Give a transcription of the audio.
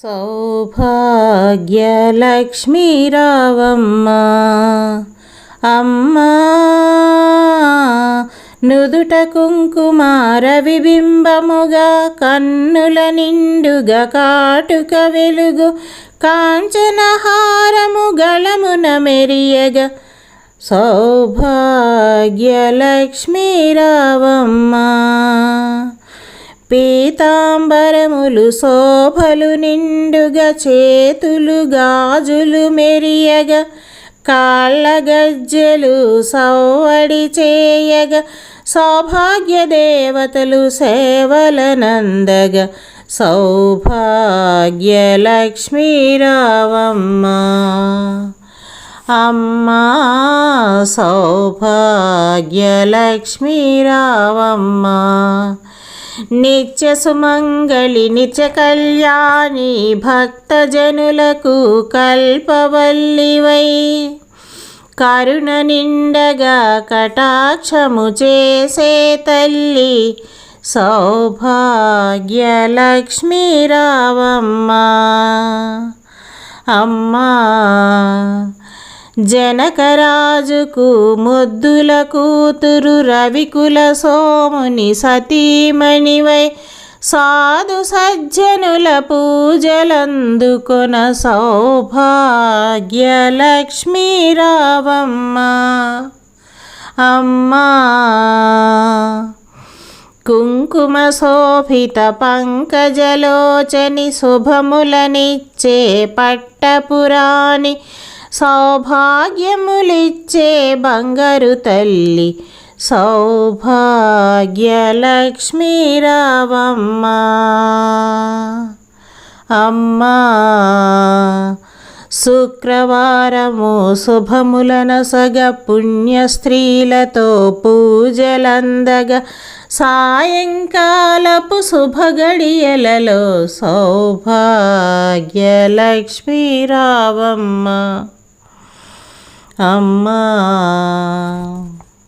సౌభాగ్యలక్ష్మీ రావమ్మ అమ్మా, నుదుట కుంకుమార విబింబముగా కన్నుల నిండుగా కాటుక వెలుగు కాంచనహారము గళమున మెరియగా సౌభాగ్యలక్ష్మీ రావమ్మ. పీతాంబరములు శోభలు నిండుగా చేతులు గాజులు మెరియగా కాళ్ళ గజ్జెలు సవ్వడి చేయగా సౌభాగ్య దేవతలు సేవలనందగా సౌభాగ్యలక్ష్మీ రావమ్మ అమ్మా, సౌభాగ్యలక్ష్మీ రావమ్మ. నిత్య సుమంగళి నిత్య కళ్యాణి భక్తజనులకు కల్పవల్లివై కరుణ నిండగా కటాక్షము చేసే తల్లి సౌభాగ్యలక్ష్మీ రావమ్మ అమ్మా. జనకరాజుకు ముద్దుల కూతురు రవికుల సోముని సతీమణివై సాధు సజ్జనుల పూజలందుకొన సౌభాగ్యలక్ష్మీ రావమ్మ అమ్మా. కుంకుమ శోభిత పంకజలోచని శుభములనిచ్చే పట్టపురాణి సౌభాగ్యములిచ్చే బంగారు తల్లి సౌభాగ్యలక్ష్మీ రావమ్మ అమ్మా. శుక్రవారము శుభములనసగ పుణ్య స్త్రీలతో పూజలందగా సాయంకాలపు శుభగడియలలో సౌభాగ్యలక్ష్మీ రావమ్మ అమ్మా.